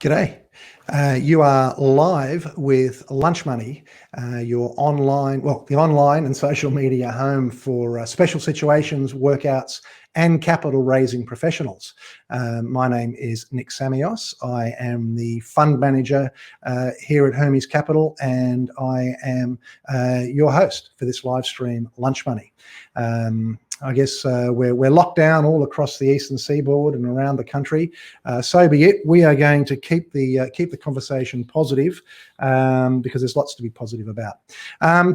G'day. You are live with Lunch Money, your online, the online and social media home for special situations, workouts, and capital raising professionals. My name is Nick Samios. I am the fund manager here at Hermes Capital, and I am your host for this live stream, Lunch Money. I guess we're locked down all across the eastern seaboard and around the country. So be it. We are going to keep the conversation positive because there's lots to be positive about.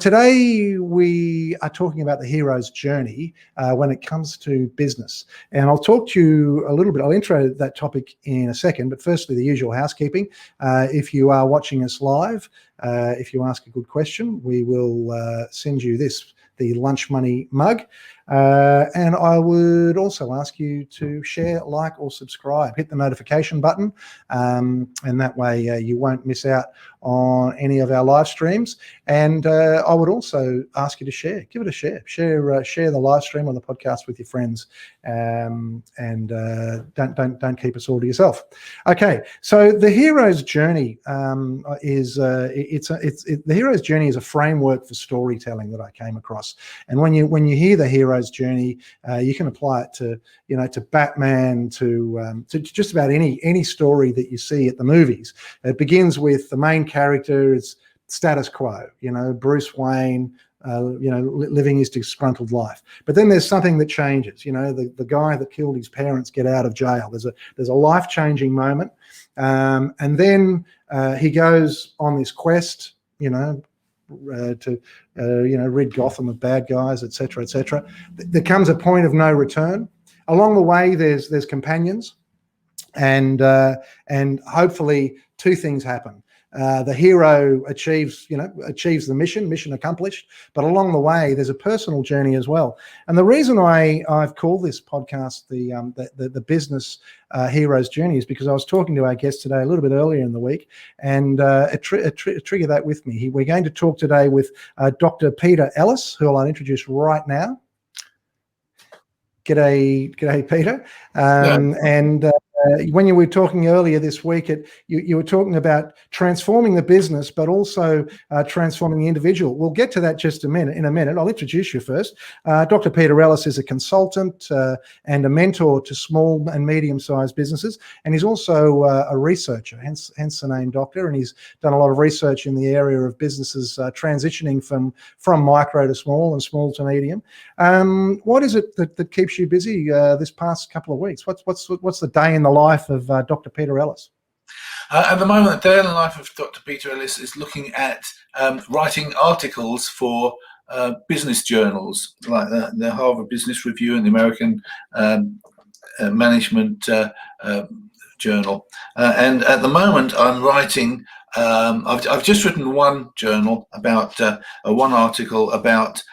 Today we are talking about the hero's journey when it comes to business, and I'll talk to you a little bit. I'll intro that topic in a second, but firstly, the usual housekeeping. If you are watching us live, if you ask a good question, we will send you the Lunch Money mug. And I would also ask you to share, like, or subscribe. Hit the notification button, and that way you won't miss out on any of our live streams. And I would also ask you to share. Give it a share. Share the live stream or the podcast with your friends, and don't keep us all to yourself. Okay, so the hero's journey the hero's journey is a framework for storytelling that I came across. And when you hear the hero's journey, you can apply it to Batman, to just about any story that you see at the movies. It begins with the main character is status quo, Bruce Wayne, living his disgruntled life. But then there's something that changes. The guy that killed his parents get out of jail. There's a life-changing moment, and then he goes on this quest, to rid Gotham of bad guys, etc., etc. There comes a point of no return. Along the way, there's companions, and hopefully two things happen. The hero achieves the mission accomplished, but along the way there's a personal journey as well. And the reason I've called this podcast the business hero's journey is because I was talking to our guest today a little bit earlier in the week, and it triggered that with me. We're going to talk today with Dr. Peter Ellis, who I'll introduce right now. G'day, Peter. And when you were talking earlier this week, you were talking about transforming the business, but also transforming the individual. We'll get to that just in a minute. I'll introduce you first. Dr. Peter Ellis is a consultant and a mentor to small and medium-sized businesses, and he's also a researcher, hence the name Doctor. And he's done a lot of research in the area of businesses transitioning from micro to small and small to medium. What is it that keeps you busy this past couple of weeks? What's the day in the life of Dr. Peter Ellis? At the moment, the day in the life of Dr. Peter Ellis is looking at writing articles for business journals like the Harvard Business Review and the American Management Journal. And at the moment, I'm writing. I've just written one article about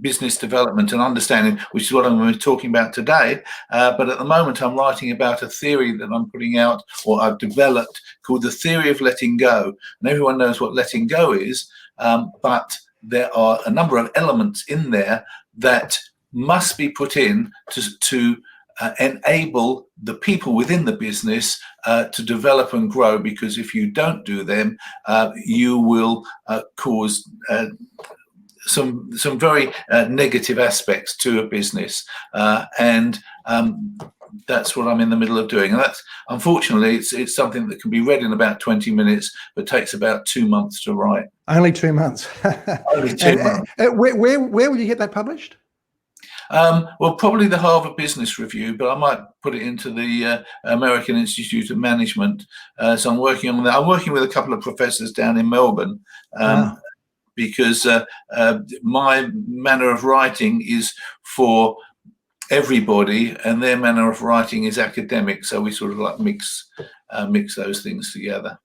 business development and understanding, which is what I'm going to be talking about today. But at the moment, I'm writing about a theory that I'm putting out, or I've developed, called the theory of letting go. And everyone knows what letting go is, but there are a number of elements in there that must be put in to enable the people within the business to develop and grow, because if you don't do them, you will cause some very negative aspects to a business, and that's what I'm in the middle of doing. And that's, unfortunately, it's something that can be read in about 20 minutes, but takes about 2 months to write. Only 2 months. Only 2 months. Where will you get that published? Well, probably the Harvard Business Review, but I might put it into the American Institute of Management. So I'm working on that. I'm working with a couple of professors down in Melbourne. Because my manner of writing is for everybody, and their manner of writing is academic. So we sort of like mix those things together.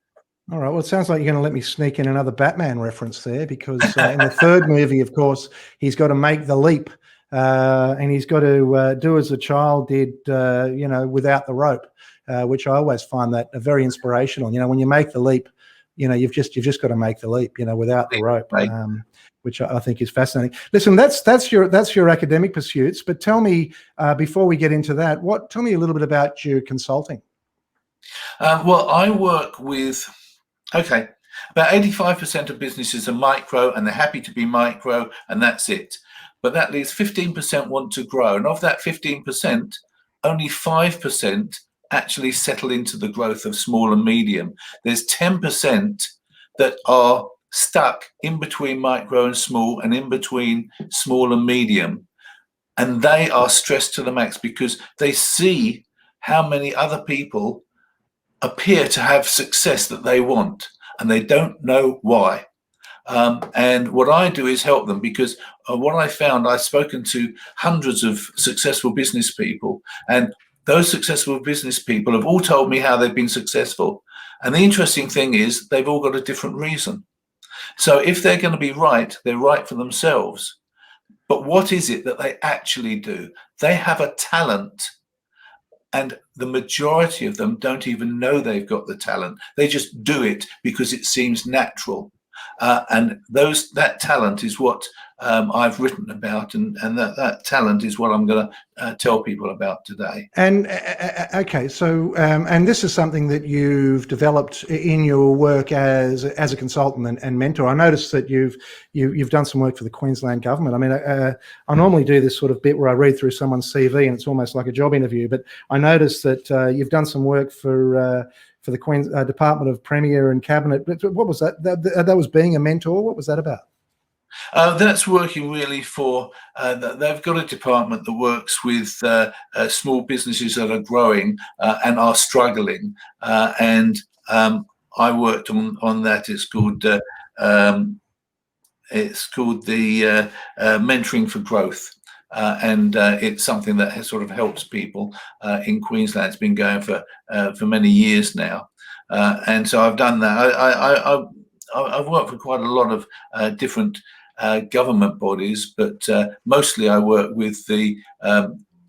All right. Well, it sounds like you're going to let me sneak in another Batman reference there, because in the third movie, of course, he's got to make the leap, and he's got to do as a child did, without the rope, which I always find that very inspirational. When you make the leap, you've just got to make the leap, without the rope, which I think is fascinating. Listen, that's your academic pursuits. But tell me, before we get into that, tell me a little bit about your consulting. Well, I work with, okay, about 85% of businesses are micro and they're happy to be micro and that's it. But that leaves 15% want to grow. And of that 15%, only 5% actually settle into the growth of small and medium. There's 10% that are stuck in between micro and small and in between small and medium. And they are stressed to the max because they see how many other people appear to have success that they want and they don't know why. And what I do is help them because what I found, I've spoken to hundreds of successful business people, and those successful business people have all told me how they've been successful. And the interesting thing is they've all got a different reason. So if they're going to be right, they're right for themselves. But what is it that they actually do? They have a talent, and the majority of them don't even know they've got the talent. They just do it because it seems natural. And that talent is what I've written about, and that talent is what I'm going to tell people about today. And okay, so and this is something that you've developed in your work as a consultant and mentor. I noticed that you've done some work for the Queensland government. I mean, I normally do this sort of bit where I read through someone's CV and it's almost like a job interview. But I noticed that you've done some work for the Queens Department of Premier and Cabinet. What was that? That was being a mentor. What was that about? That's working really for, they've got a department that works with small businesses that are growing and are struggling. And I worked on that. It's called the Mentoring for Growth. And it's something that has sort of helps people in Queensland. It's been going for many years now. And so I've done that. I've worked for quite a lot of different government bodies, but mostly I work with the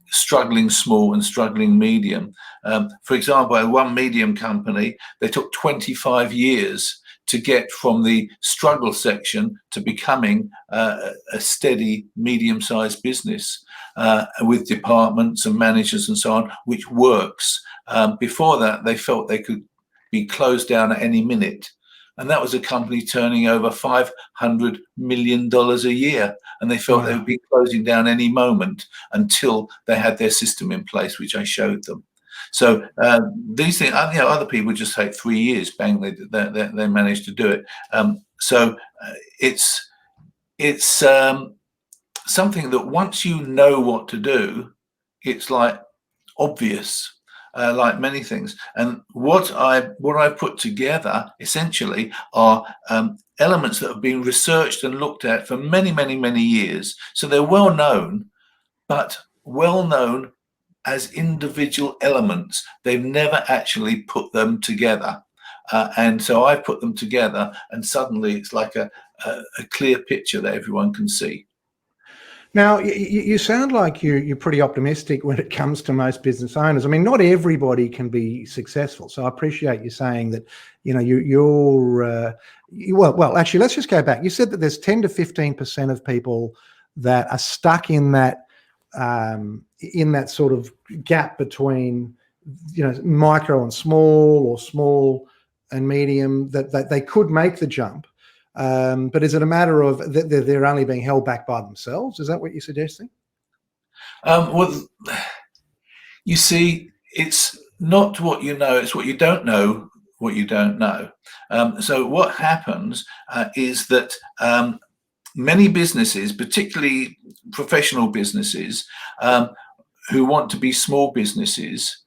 struggling small and struggling medium. For example, at one medium company, they took 25 years to get from the struggle section to becoming a steady medium-sized business with departments and managers and so on, which works. Before that, they felt they could be closed down at any minute. And that was a company turning over $500 million a year. And they felt they would be closing down any moment until they had their system in place, which I showed them. So these things, other people just take 3 years, bang, they managed to do it. So it's something that once you know what to do, it's like obvious. Like many things, and what I've put together essentially are elements that have been researched and looked at for many years. So they're well known, but well known as individual elements. They've never actually put them together, and so I put them together, and suddenly it's like a clear picture that everyone can see. Now, you sound like you're pretty optimistic when it comes to most business owners. I mean, not everybody can be successful. So I appreciate you saying that, well, actually, let's just go back. You said that there's 10 to 15% of people that are stuck in that sort of gap between, micro and small, or small and medium, that they could make the jump. But is it a matter of they're only being held back by themselves? Is that what you're suggesting? Well, you see, it's not what you know, it's what you don't know, what you don't know. So what happens is that many businesses, particularly professional businesses, who want to be small businesses,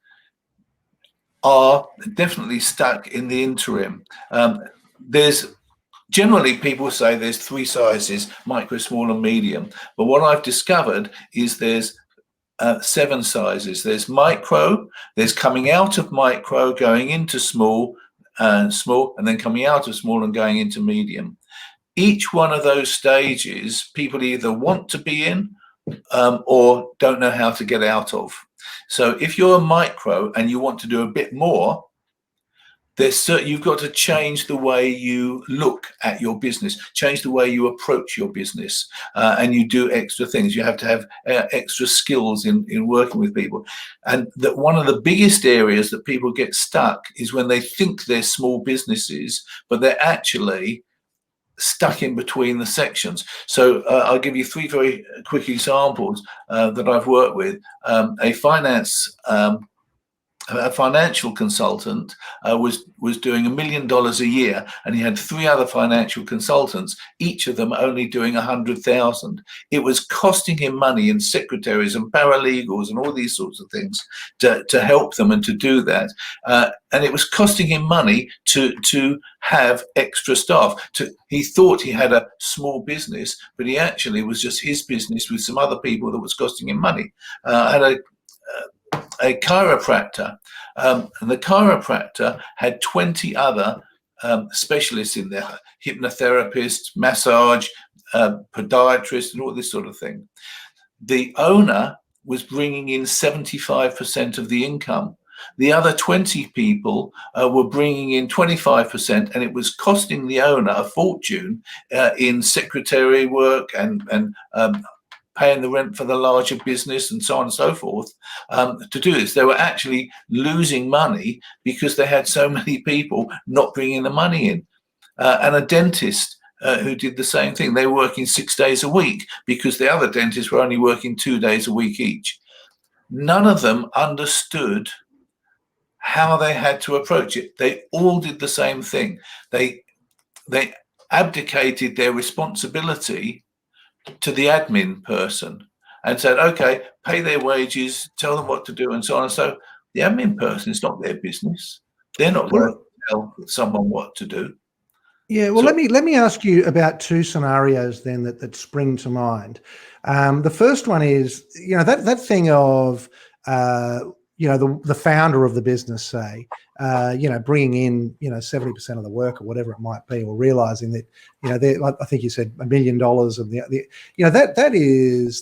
are definitely stuck in the interim. Generally, people say there's 3 sizes: micro, small, and medium. But what I've discovered is there's 7 sizes. There's micro, there's coming out of micro, going into small, and then coming out of small and going into medium. Each one of those stages, people either want to be in or don't know how to get out of. So if you're a micro and you want to do a bit more, you've got to change the way you look at your business, change the way you approach your business, and you do extra things. You have to have extra skills in working with people. And that one of the biggest areas that people get stuck is when they think they're small businesses, but they're actually stuck in between the sections. So I'll give you three very quick examples that I've worked with. A financial consultant was doing $1 million a year, and he had three other financial consultants, each of them only doing 100,000. It was costing him money in secretaries and paralegals and all these sorts of things to help them and to do that. And it was costing him money to have extra staff. He thought he had a small business, but he actually was just his business with some other people that was costing him money. I had a chiropractor, and the chiropractor had 20 other specialists in there: hypnotherapists, massage, podiatrists, and all this sort of thing. The owner was bringing in 75% of the income. The other 20 people were bringing in 25%, and it was costing the owner a fortune in secretary work and paying the rent for the larger business and so on and so forth to do this. They were actually losing money because they had so many people not bringing the money in. And a dentist who did the same thing. They were working 6 days a week because the other dentists were only working 2 days a week each. None of them understood how they had to approach it. They all did the same thing. They abdicated their responsibility to the admin person and said, okay, pay their wages, tell them what to do, and so on. And so the admin person is not their business. They're not going to tell someone what to do. Yeah, well, let me ask you about two scenarios then that spring to mind. The first one is, that thing of, the founder of the business, say, bringing in, 70% of the work or whatever it might be, or realizing that, I think you said $1 million of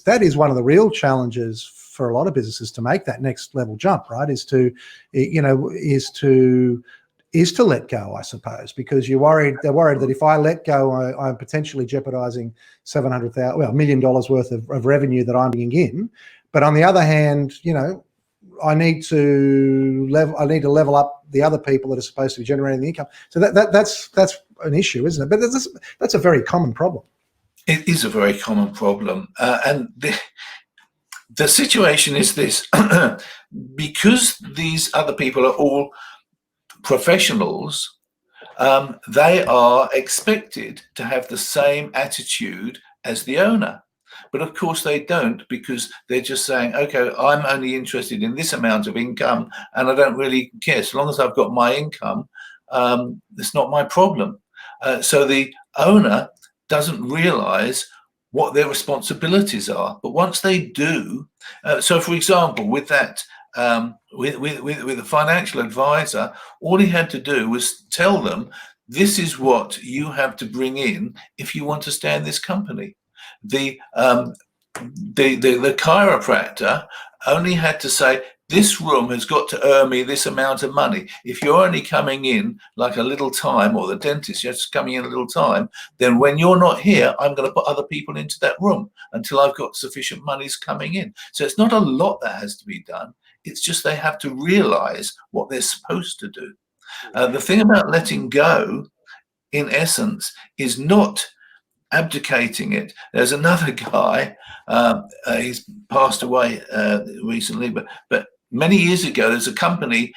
that is one of the real challenges for a lot of businesses to make that next level jump, right? Is to let go, I suppose, because they're worried that if I let go, I'm potentially jeopardizing $1 million worth of revenue that I'm bringing in. But on the other hand, I need to level up the other people that are supposed to be generating the income. So that's an issue, isn't it? But that's a very common problem. It is a very common problem, and the situation is this: because these other people are all professionals, they are expected to have the same attitude as the owner. But of course they don't, because they're just saying, okay, I'm only interested in this amount of income and I don't really care. So long as I've got my income, it's not my problem. So the owner doesn't realize what their responsibilities are. But once they do, so for example, with that, with a financial advisor, all he had to do was tell them, this is what you have to bring in if you want to stay in this company. The chiropractor only had to say, this room has got to earn me this amount of money. If you're only coming in like a little time, or the dentist, you're just coming in a little time, then when you're not here, I'm going to put other people into that room until I've got sufficient monies coming in. So it's not a lot that has to be done. It's just they have to realize what they're supposed to do. The thing about letting go, in essence, is not abdicating it. There's another guy, he's passed away recently, but many years ago, there's a company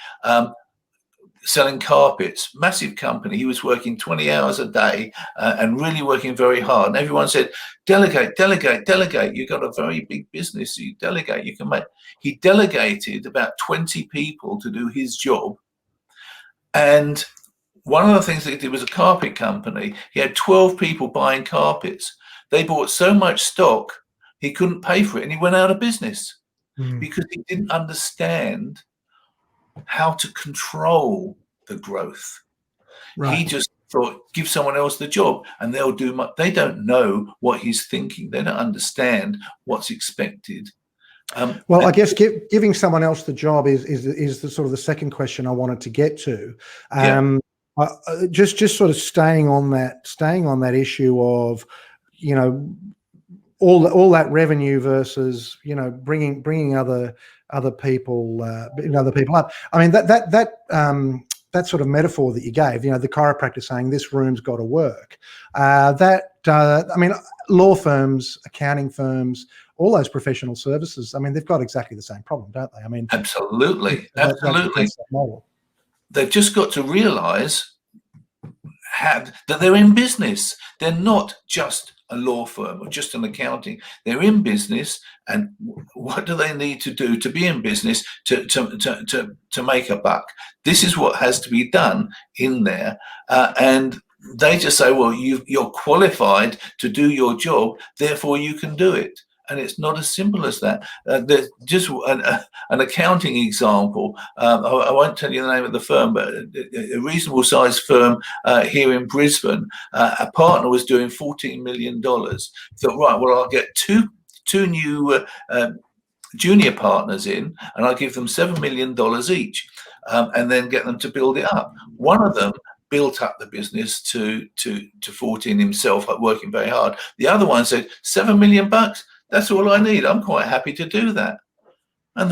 selling carpets, massive company. He was working 20 hours a day and really working very hard. And everyone said, delegate, delegate, delegate. You've got a very big business. You delegate, you can make. He delegated about 20 people to do his job. And one of the things that he did was a carpet company. He had 12 people buying carpets. They bought so much stock, he couldn't pay for it, and he went out of business because he didn't understand how to control the growth. Right. He just thought, give someone else the job and they'll do much. They don't know what he's thinking. They don't understand what's expected Well, I guess giving someone else the job is the sort of the second question I wanted to get to. Just sort of staying on that issue of, you know, all that revenue versus, you know, bringing other people up. I mean, that sort of metaphor that you gave, you know, the chiropractor saying this room's got to work. I mean, law firms, accounting firms, all those professional services, I mean, they've got exactly the same problem, don't they? I mean, absolutely. That's that model. They've just got to realise that they're in business. They're not just a law firm or just an accounting. They're in business, and what do they need to do to be in business to make a buck? This is what has to be done in there, and they just say, well, you're qualified to do your job, therefore you can do it. And it's not as simple as that. There's just an accounting example. I won't tell you the name of the firm, but a reasonable sized firm here in Brisbane. A partner was doing $14 million. Thought, right, well, I'll get two new junior partners in, and I'll give them $7 million each, and then get them to build it up. One of them built up the business to 14 himself, like working very hard. The other one said, $7 million. That's all I need. I'm quite happy to do that. And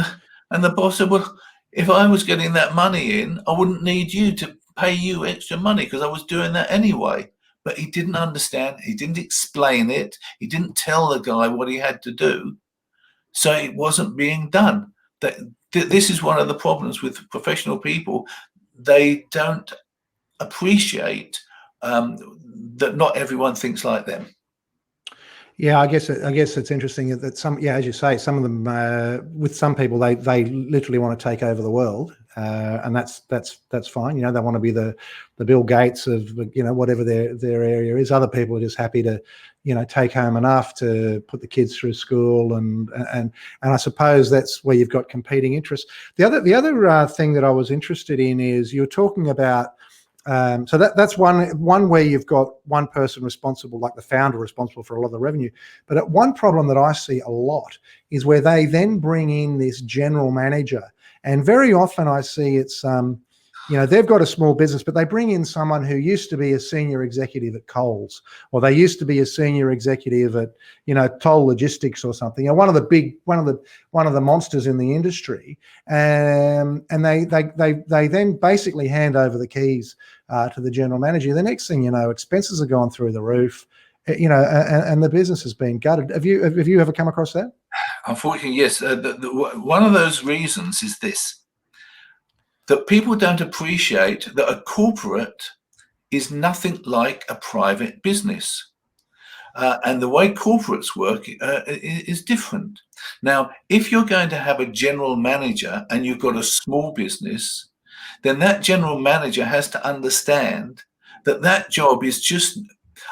the boss said, well, if I was getting that money in, I wouldn't need you to pay you extra money because I was doing that anyway. But he didn't understand. He didn't explain it. He didn't tell the guy what he had to do. So it wasn't being done. This is one of the problems with professional people. They don't appreciate that not everyone thinks like them. Yeah, I guess it's interesting that some, as you say, some of them, with some people, they literally want to take over the world, and that's fine. You know, they want to be the Bill Gates of, you know, whatever their area is. Other people are just happy to, you know, take home enough to put the kids through school, and I suppose that's where you've got competing interests. The other thing that I was interested in is you're talking about. So that's one where you've got one person responsible, like the founder responsible for a lot of the revenue. But one problem that I see a lot is where they then bring in this general manager, and very often I see it's you know, they've got a small business, but they bring in someone who used to be a senior executive at Coles, or they used to be a senior executive at, you know, Toll Logistics or something, you know, one of the monsters in the industry, and they then basically hand over the keys to the general manager. The next thing you know, expenses are gone through the roof, you know, and the business has been gutted. Have you ever come across that? Unfortunately, yes. One of those reasons is this: that people don't appreciate that a corporate is nothing like a private business. And the way corporates work is different. Now, if you're going to have a general manager and you've got a small business, then that general manager has to understand that that job is just,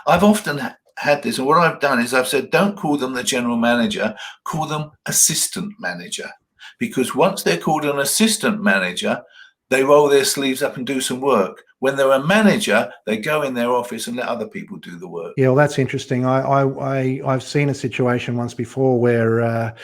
I've often had this, and what I've done is I've said, don't call them the general manager, call them assistant manager. Because once they're called an assistant manager, they roll their sleeves up and do some work. When they're a manager, they go in their office and let other people do the work. Yeah, well, that's interesting. I've seen a situation once before where a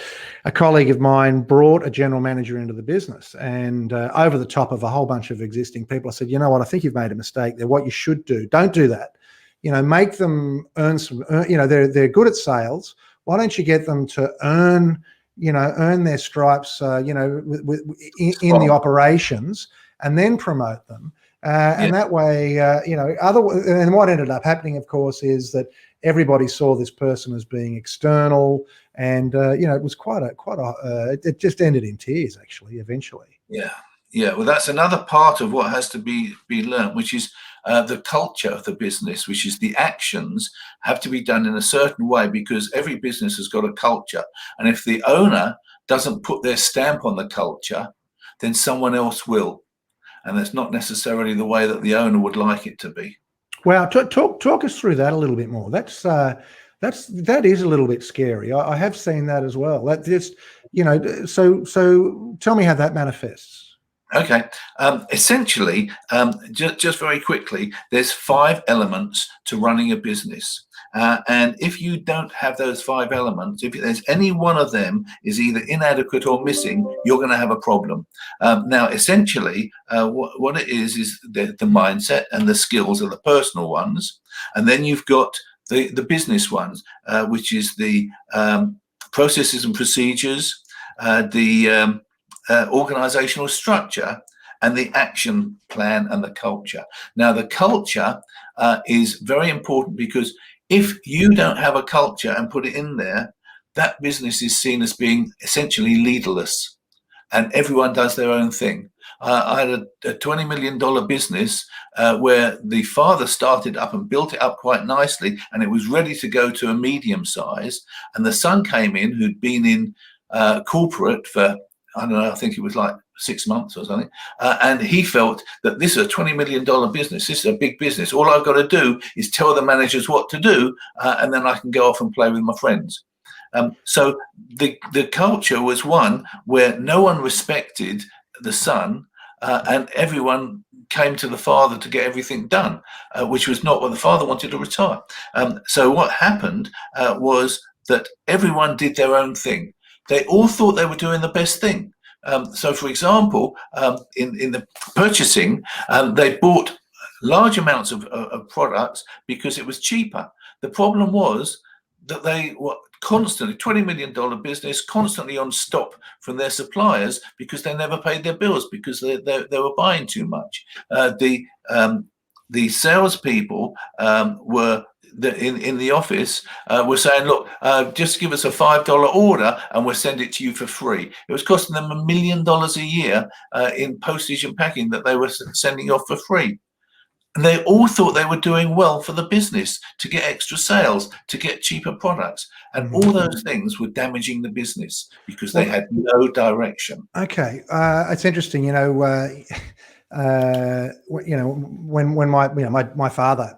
colleague of mine brought a general manager into the business, and over the top of a whole bunch of existing people, I said, you know what, I think you've made a mistake there. What you should do, don't do that. You know, make them earn some, you know, they're good at sales. Why don't you get them to earn their stripes, you know, in the operations, and then promote them. And that way, you know, and what ended up happening, of course, is that everybody saw this person as being external, and you know, it was it just ended in tears, actually, eventually. Yeah. Well, that's another part of what has to be learned, which is the culture of the business, which is the actions have to be done in a certain way, because every business has got a culture, and if the owner doesn't put their stamp on the culture, then someone else will. And that's not necessarily the way that the owner would like it to be. Well, talk us through that a little bit more. That is a little bit scary. I have seen that as well. That just, you know, so tell me how that manifests. Okay. Essentially, just very quickly, there's 5 elements to running a business. And if you don't have those 5 elements, if there's any one of them is either inadequate or missing, you're going to have a problem. Now, essentially, what it is the mindset and the skills are the personal ones. And then you've got the business ones, which is the processes and procedures, the organizational structure, and the action plan and the culture. Now, the culture is very important, because if you don't have a culture and put it in there, that business is seen as being essentially leaderless, and everyone does their own thing. I had a $20 million business where the father started up and built it up quite nicely, and it was ready to go to a medium size. And the son came in, who'd been in corporate for, I don't know, I think it was like 6 months or something. And he felt that this is a $20 million business. This is a big business. All I've got to do is tell the managers what to do, and then I can go off and play with my friends. So the culture was one where no one respected the son, and everyone came to the father to get everything done, which was not what the father wanted to retire. So what happened was that everyone did their own thing. They all thought they were doing the best thing. So, for example, in the purchasing, they bought large amounts of products because it was cheaper. The problem was that they were constantly, $20 million business, constantly on stop from their suppliers, because they never paid their bills, because they were buying too much. The salespeople were in the office were saying, look, just give us a $5 order and we'll send it to you for free. It was costing them $1 million a year in postage and packing that they were sending off for free. And they all thought they were doing well for the business, to get extra sales, to get cheaper products. And all those things were damaging the business because they had no direction. Okay. It's interesting, when my father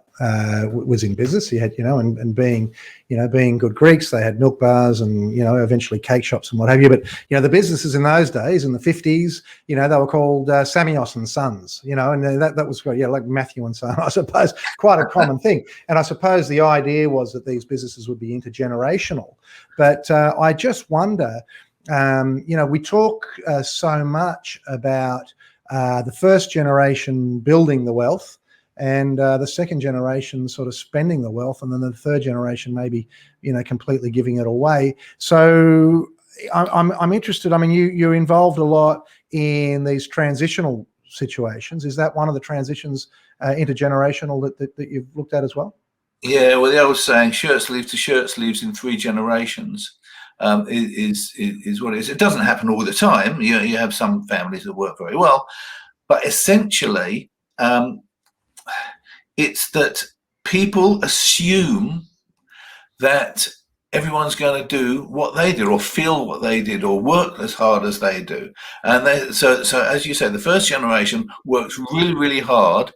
was in business, he had, and being good Greeks, they had milk bars and, eventually cake shops and what have you. But, the businesses in those days, in the 50s, they were called Samios and Sons, and that was, like Matthew and Son, I suppose, quite a common thing. And I suppose the idea was that these businesses would be intergenerational. But I just wonder, we talk so much about the first generation building the wealth, and the second generation sort of spending the wealth, and then the third generation maybe, completely giving it away. So I'm interested. I mean, you're involved a lot in these transitional situations. Is that one of the transitions, intergenerational, that you've looked at as well? Yeah, well, the old saying, shirt sleeves to shirt sleeves in 3 generations, is what it is. It doesn't happen all the time. You have some families that work very well, but essentially, it's that people assume that everyone's going to do what they did, or feel what they did, or work as hard as they do. And so as you say, the first generation works really, really hard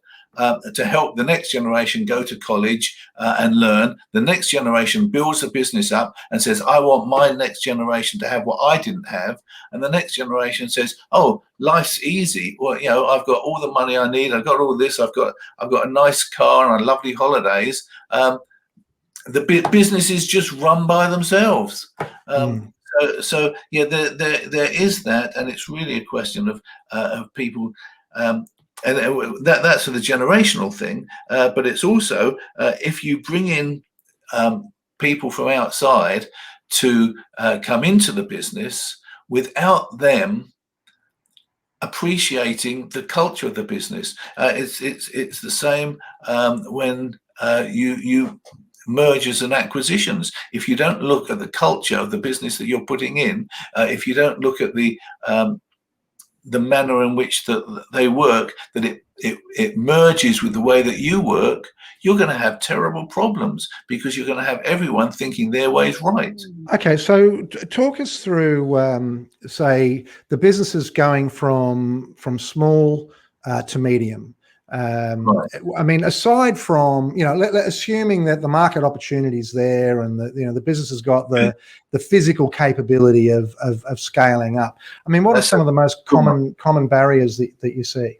to help the next generation go to college and learn. The next generation builds the business up and says, I want my next generation to have what I didn't have. And the next generation says, oh, life's easy. Well, I've got all the money I need. I've got all this. I've got a nice car and lovely holidays. The businesses just run by themselves. So yeah, there is that, and it's really a question of people. And that's for the generational thing, but it's also if you bring in people from outside to come into the business without them appreciating the culture of the business. It's the same when you mergers and acquisitions. If you don't look at the culture of the business that you're putting in, if you don't look at the manner in which that they work, that it merges with the way that you work, you're going to have terrible problems, because you're going to have everyone thinking their way's right. Okay, so talk us through, say, the businesses going from small to medium. Right. I mean, aside from, assuming that the market opportunity is there and that, the business has got the physical capability of scaling up. I mean, what are That's some of the most good one. common barriers that you see?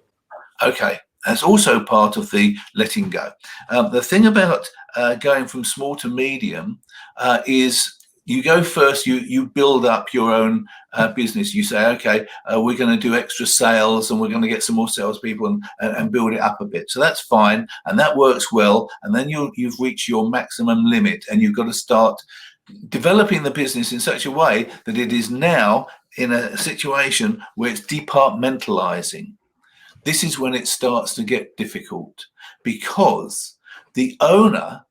Okay, that's also part of the letting go. The thing about going from small to medium is you go first, you build up your own business. You say, okay, we're going to do extra sales and we're going to get some more salespeople and build it up a bit. So that's fine. And that works well. And then you've reached your maximum limit and you've got to start developing the business in such a way that it is now in a situation where it's departmentalizing. This is when it starts to get difficult because the owner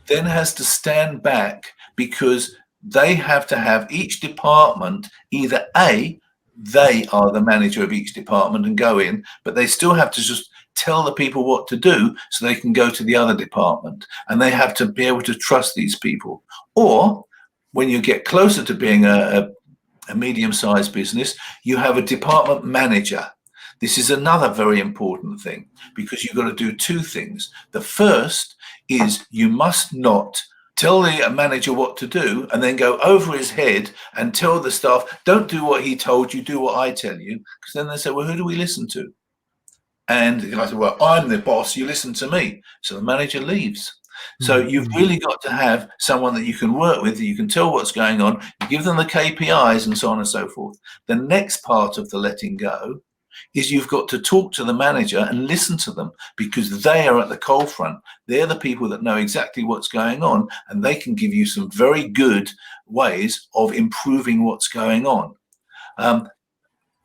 then has to stand back because they have to have each department either they are the manager of each department and go in, but they still have to just tell the people what to do so they can go to the other department, and they have to be able to trust these people. Or when you get closer to being a medium-sized business, you have a department manager. This is another very important thing because you've got to do two things. The first is you must not tell the manager what to do and then go over his head and tell the staff, don't do what he told you, do what I tell you. Because then they say, well, who do we listen to? And the guy said, well, I'm the boss, you listen to me. So the manager leaves. So you've really got to have someone that you can work with, that you can tell what's going on, you give them the KPIs and so on and so forth. The next part of the letting go is you've got to talk to the manager and listen to them because they are at the cold front. They're the people that know exactly what's going on, and they can give you some very good ways of improving what's going on.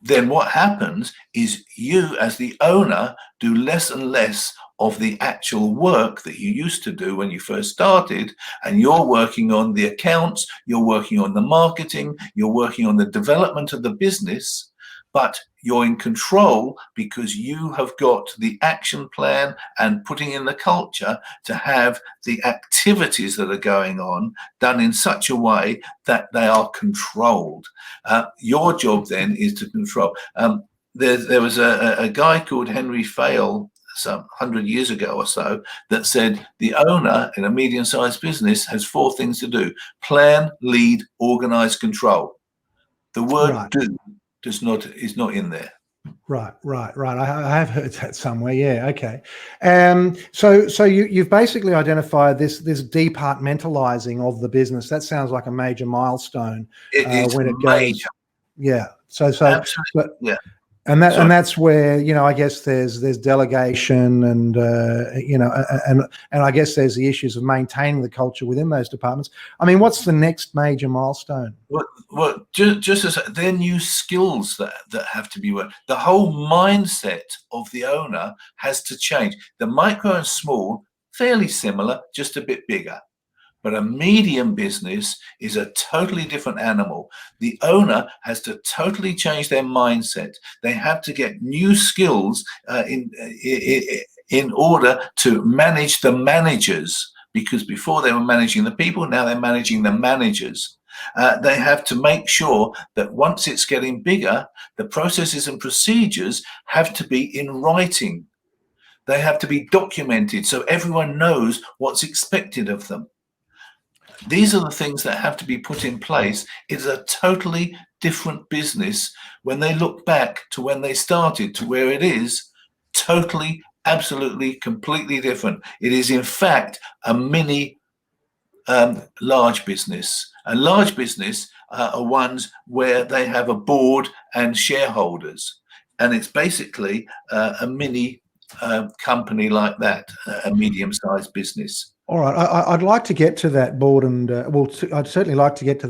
Then what happens is you as the owner do less and less of the actual work that you used to do when you first started, and you're working on the accounts, you're working on the marketing, you're working on the development of the business, but you're in control because you have got the action plan and putting in the culture to have the activities that are going on done in such a way that they are controlled. Your job then is to control. There was a guy called Henry Fail some 100 years ago or so that said the owner in a medium-sized business has four things to do: plan, lead, organize, control. The word do is not in there. Right. I have heard that somewhere. Yeah. Okay. So you've basically identified this departmentalizing of the business. That sounds like a major milestone. It is when it major. goes. Yeah. So Absolutely. Yeah. And that's where, I guess there's delegation and and I guess there's the issues of maintaining the culture within those departments. I mean, what's the next major milestone? Well, just as they're new skills that have to be worked. The whole mindset of the owner has to change. The micro and small, fairly similar, just a bit bigger. But a medium business is a totally different animal. The owner has to totally change their mindset. They have to get new skills in order to manage the managers, because before they were managing the people, now they're managing the managers. They have to make sure that once it's getting bigger, the processes and procedures have to be in writing. They have to be documented so everyone knows what's expected of them. These are the things that have to be put in place. It's a totally different business when they look back to when they started to where it is. Totally, absolutely, completely different. It is, in fact, a mini large business. A large business are ones where they have a board and shareholders. And it's basically a mini company like that, a medium-sized business. All right, I'd like to get to that board, and I'd certainly like to get to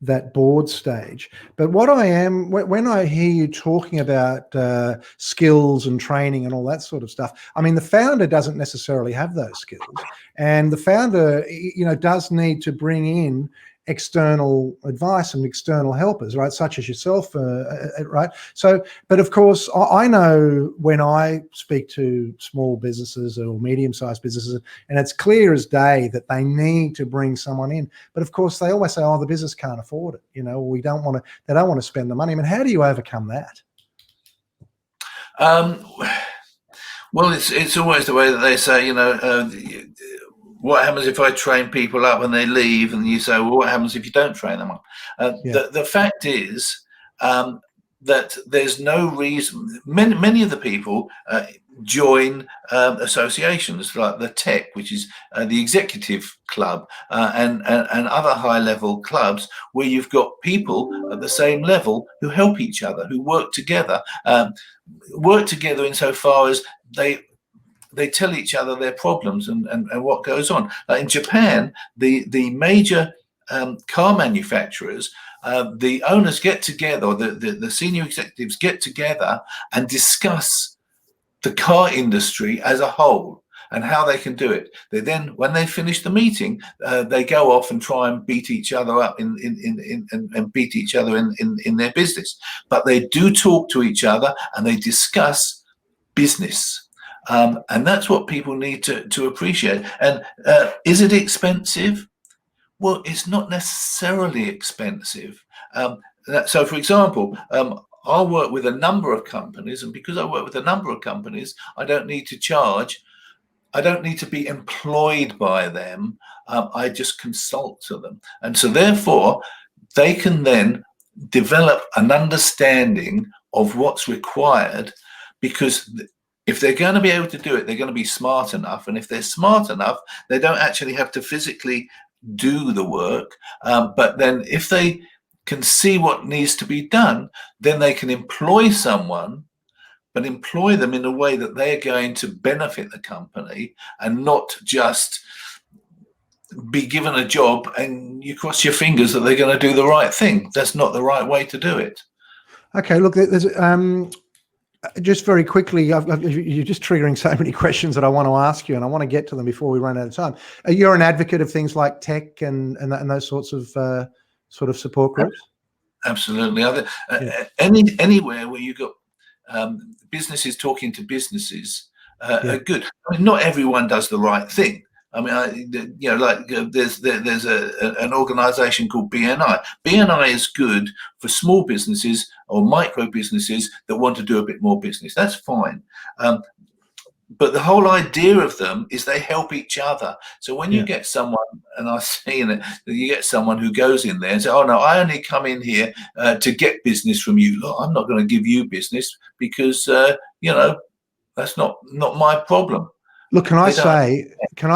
that board stage. But when I hear you talking about skills and training and all that sort of stuff, I mean, the founder doesn't necessarily have those skills, and the founder, does need to bring in external advice and external helpers, right, such as yourself, right? So, but of course, I know when I speak to small businesses or medium-sized businesses, and it's clear as day that they need to bring someone in. But of course, they always say, "Oh, the business can't afford it." They don't want to spend the money. I mean, how do you overcome that? Well, it's always the way that they say, what happens if I train people up and they leave? And you say, well, what happens if you don't train them up? Yeah. The fact is that there's no reason. Many of the people join associations like the Tech, which is the executive club, and other high level clubs where you've got people at the same level who help each other, who work together insofar as they tell each other their problems and what goes on. Like in Japan, the major car manufacturers, the owners get together, or the senior executives get together and discuss the car industry as a whole and how they can do it. They then, when they finish the meeting, they go off and try and beat each other up and beat each other in their business. But they do talk to each other and they discuss business. And that's what people need to appreciate. And is it expensive? Well, it's not necessarily expensive. So, for example, I work with a number of companies, and because I work with a number of companies, I don't need to charge. I don't need to be employed by them. I just consult to them. And so, therefore, they can then develop an understanding of what's required, because if they're going to be able to do it, they're going to be smart enough. And if they're smart enough, they don't actually have to physically do the work. But then if they can see what needs to be done, then they can employ someone, but employ them in a way that they're going to benefit the company and not just be given a job and you cross your fingers that they're going to do the right thing. That's not the right way to do it. Okay, look, there's just very quickly, you're just triggering so many questions that I want to ask you, and I want to get to them before we run out of time. You're an advocate of things like tech and those sorts of sort of support groups? Absolutely. Anywhere where you've got businesses talking to businesses are good. I mean, not everyone does the right thing. I mean, there's an organisation called BNI. BNI is good for small businesses or micro businesses that want to do a bit more business. That's fine. But the whole idea of them is they help each other. So when you get someone, and I've seen it, you get someone who goes in there and says, oh no, I only come in here to get business from you. Look, I'm not going to give you business because, that's not my problem. Look, can I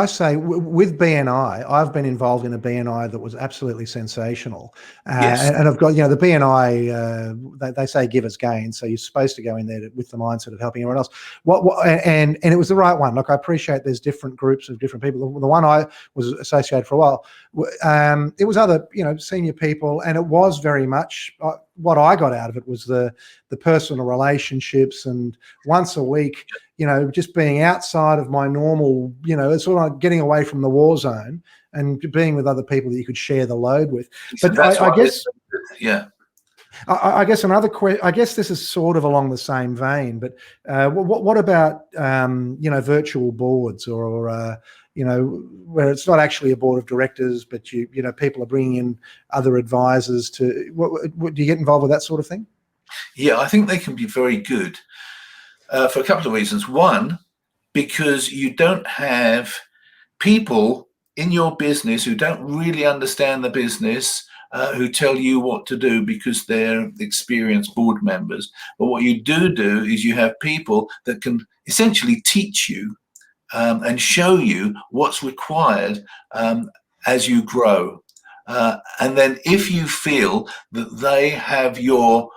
say with BNI, I've been involved in a BNI that was absolutely sensational. And I've got, the BNI, they say give us gain. So you're supposed to go in there with the mindset of helping everyone else. And it was the right one. Look, I appreciate there's different groups of different people. The one I was associated for a while, it was other, senior people, and it was very much what I got out of it was the personal relationships, and once a week, just being outside of my normal, it's sort of like getting away from the war zone and being with other people that you could share the load with. But I guess, I guess another question, I guess this is sort of along the same vein, but what about, virtual boards or where it's not actually a board of directors, but people are bringing in other advisors to, do you get involved with that sort of thing? Yeah, I think they can be very good for a couple of reasons. One, because you don't have people in your business who don't really understand the business, who tell you what to do because they're experienced board members. But what you do is you have people that can essentially teach you and show you what's required as you grow. And then if you feel that they have your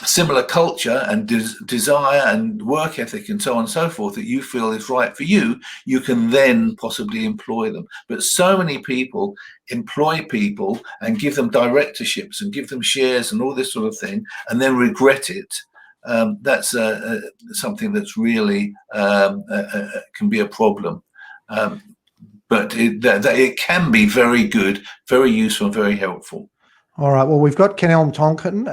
similar culture and desire and work ethic and so on and so forth that you feel is right for you, you can then possibly employ them. But so many people employ people and give them directorships and give them shares and all this sort of thing and then regret it. That's something that's really can be a problem. But it can be very good, very useful, very helpful. All right. Well, we've got Kenelm Tonkin,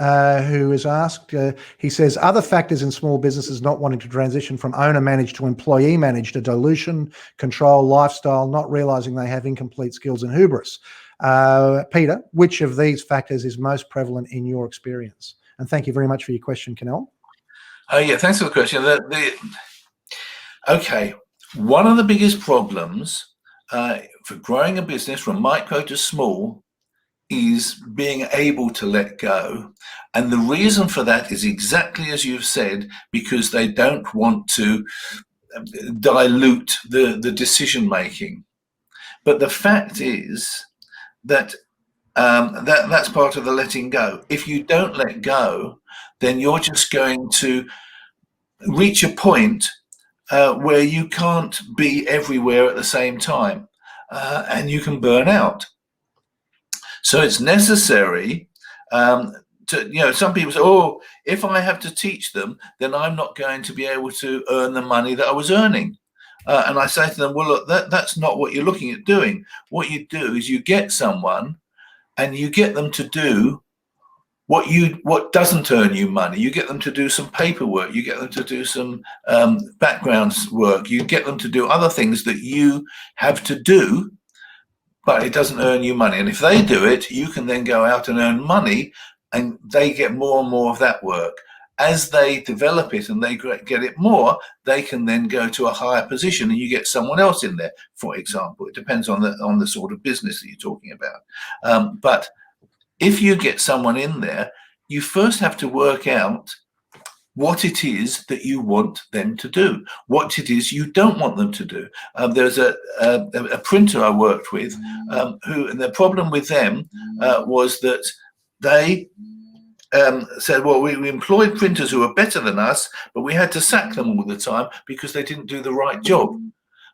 who has asked, he says, other factors in small businesses not wanting to transition from owner-managed to employee-managed are dilution, control, lifestyle, not realising they have incomplete skills and hubris. Peter, which of these factors is most prevalent in your experience? And thank you very much for your question, Kenelm. Yeah, thanks for the question. Okay, one of the biggest problems for growing a business from micro to small is being able to let go. And the reason for that is exactly as you've said, because they don't want to dilute the decision making. But the fact is that that's part of the letting go. If you don't let go, then you're just going to reach a point where you can't be everywhere at the same time, and you can burn out. So it's necessary some people say, oh, if I have to teach them, then I'm not going to be able to earn the money that I was earning. And I say to them, well, look, that's not what you're looking at doing. What you do is you get someone and you get them to do what doesn't earn you money. You get them to do some paperwork. You get them to do some background work. You get them to do other things that you have to do, but it doesn't earn you money. And if they do it, you can then go out and earn money, and they get more and more of that work. As they develop it and they get it more, they can then go to a higher position, and you get someone else in there, for example. It depends on the sort of business that you're talking about. But if you get someone in there, you first have to work out what it is that you want them to do, what it is you don't want them to do. There's a printer I worked with and the problem with them was that they said, well, we employed printers who were better than us, but we had to sack them all the time because they didn't do the right job.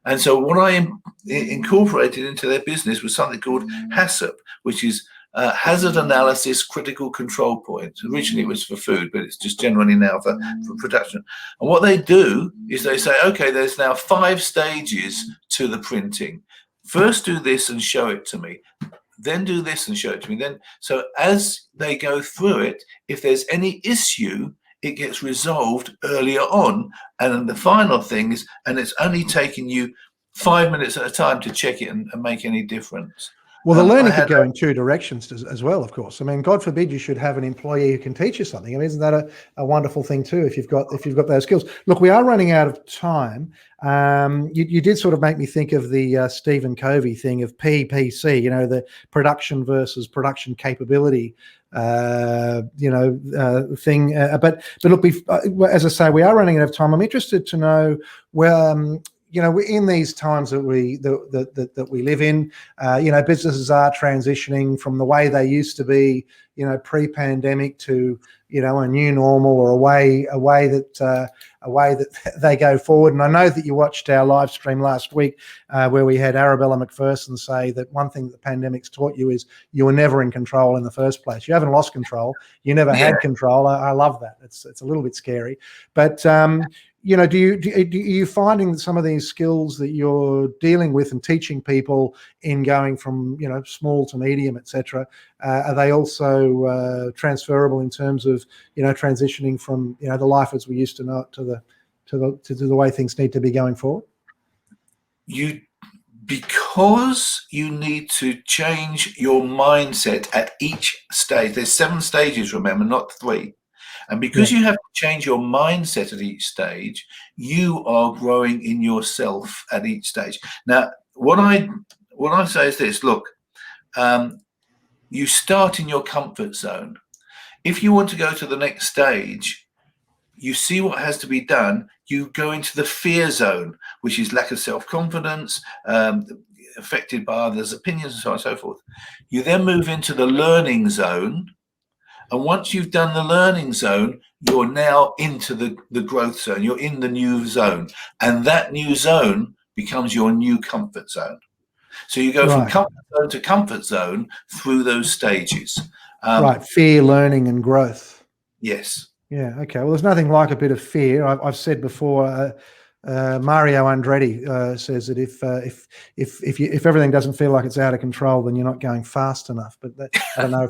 And so what I incorporated into their business was something called HACCP, which is Hazard Analysis Critical Control Point. Originally it was for food, but it's just generally now for production. And what they do is they say, okay, there's now 5 stages to the printing. First do this and show it to me. Then do this and show it to me. Then, so as they go through it, if there's any issue, it gets resolved earlier on. And then the final thing is, and it's only taking you 5 minutes at a time to check it and make any difference. Well, the learning could go in 2 directions as well, of course. I mean, God forbid you should have an employee who can teach you something. I mean, isn't that a wonderful thing too, if you've got those skills? Look, we are running out of time. You did sort of make me think of the Stephen Covey thing of PPC, the production versus production capability thing. But look, as I say, we are running out of time. I'm interested to know where. In these times that we live in, businesses are transitioning from the way they used to be, pre-pandemic to, a new normal, or a way that they go forward. And I know that you watched our live stream last week where we had Arabella McPherson say that one thing that the pandemic's taught you is you were never in control in the first place. You haven't lost control. You never had control. I love that. It's a little bit scary, but are you finding that some of these skills that you're dealing with and teaching people in going from small to medium, etc., are they also transferable in terms of transitioning from the life as we used to know it to the way things need to be going forward? Because you need to change your mindset at each stage. There's 7 stages, remember, not 3. And because you have to change your mindset at each stage, you are growing in yourself at each stage. Now, what I say is this: look, you start in your comfort zone. If you want to go to the next stage, you see what has to be done. You go into the fear zone, which is lack of self-confidence, affected by others' opinions, and so on and so forth. You then move into the learning zone. And once you've done the learning zone, you're now into the growth zone. You're in the new zone. And that new zone becomes your new comfort zone. So you go from comfort zone to comfort zone through those stages. Right. Fear, learning, and growth. Yes. Yeah. Okay. Well, there's nothing like a bit of fear. I've said before, Mario Andretti says that if everything doesn't feel like it's out of control, then you're not going fast enough. But I don't know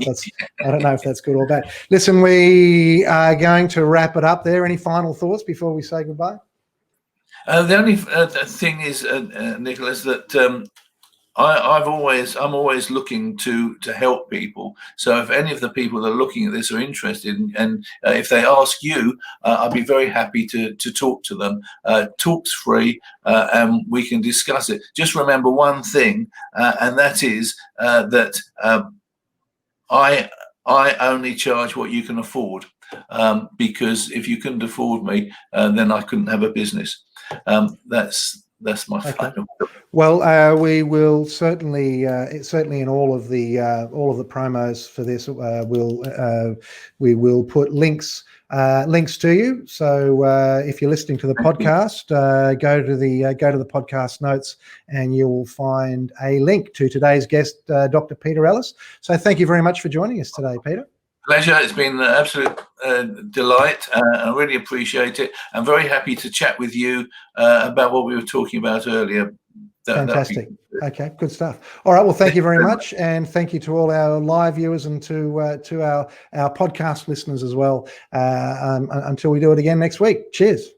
if that's good or bad. Listen, we are going to wrap it up there. Any final thoughts before we say goodbye? The only thing is, Nicholas, that I'm always looking to help people. So if any of the people that are looking at this are interested, and if they ask you, I'd be very happy to talk to them. Talk's free, and we can discuss it. Just remember one thing, and that is that I only charge what you can afford, because if you couldn't afford me, then I couldn't have a business. That's my final. Well, we will certainly in all of the promos for this, we will put links to you. So if you're listening to the podcast, go to the podcast notes, and you will find a link to today's guest, Dr. Peter Ellis. So thank you very much for joining us today, Peter. Pleasure. It's been an absolute delight. I really appreciate it. I'm very happy to chat with you about what we were talking about earlier. Fantastic. Okay, good stuff. All right. Well, thank you very much, and thank you to all our live viewers and to our podcast listeners as well. Until we do it again next week. Cheers.